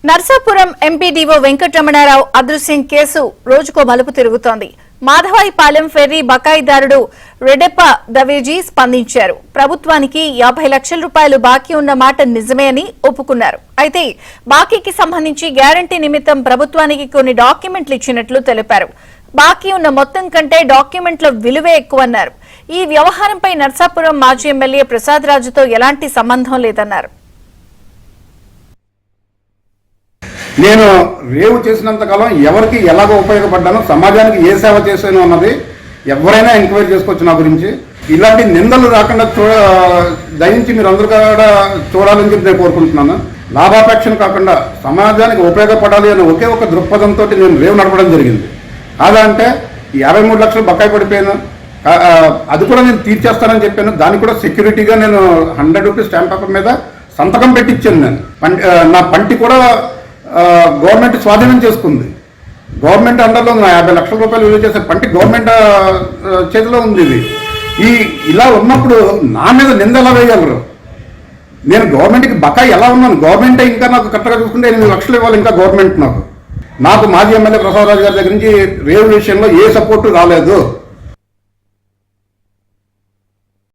Narsapuram MPDO Venkataramanarao అదృశ్యం case రోజుకో మలుపు తిరుగుతోంది. మాధవాయిపాలెం ఫెర్రీ బకాయిదారుడు రెడ్డెప్ప దవేజీ స్పందించారు. ప్రభుత్వానికి 50 లక్షల రూపాయలు బాకీ ఉన్న మాట నిజమే అని ఒప్పుకున్నారు. అయితే బాకీకి సంబంధించి గ్యారంటీ నిమిత్తం ప్రభుత్వానికి కొన్ని డాక్యుమెంట్లు ఇచ్చినట్లు తెలిపారు. బాకీ ఉన్న మొత్తం కంటే డాక్యుమెంట్ల విలువే ఎక్కువన్నారు. ఈ వ్యవహారంపై నర్సాపురం మాజీ ఎమ్మెల్యే ప్రసాద్ రాజుతో ఎలాంటి సంబంధం లేదన్నారు. నేను రేవు చేసినంతకాలం ఎవరికి ఎలాగో ఉపయోగపడ్డానో, సమాజానికి ఏ సేవ చేశాను అన్నది ఎవరైనా ఎంక్వైరీ చేసుకోవచ్చు. నా గురించి ఇలాంటి నిందలు రాకుండా దయించి మీరు అందరూ కూడా చూడాలని చెప్పి నేను కోరుకుంటున్నాను. లాభాపేక్షను కాకుండా సమాజానికి ఉపయోగపడాలి అనే ఒకే ఒక దృక్పథంతో నేను రేవు నడపడం జరిగింది. కాదా అంటే 53 లక్షలు బకాయి పడిపోయాను, అది కూడా నేను తీర్చేస్తానని చెప్పాను. దానికి కూడా సెక్యూరిటీగా నేను 100 రూపీస్ స్టాంప్ పేపర్ మీద సంతకం పెట్టించాను. నేను నా పంటి కూడా గవర్నమెంట్ స్వాధీనం చేసుకుంది. గవర్నమెంట్ అండర్లో ఉంది. 50 లక్షల రూపాయలు విలువ చేసే పంటి గవర్నమెంట్ చేతిలో ఉంది. ఇలా ఉన్నప్పుడు నా మీద నింద ఎలా వేయగలరు? నేను గవర్నమెంట్కి బకాయి ఎలా ఉన్నాను? గవర్నమెంటే ఇంకా నాకు కరెక్ట్గా చూసుకుంటే 8 లక్షలు ఇవ్వాలి ఇంకా గవర్నమెంట్. నాకు మాజీ ఎమ్మెల్యే ప్రసాద్ రాజు గారి దగ్గర నుంచి రేవు విషయంలో ఏ సపోర్టు రాలేదు.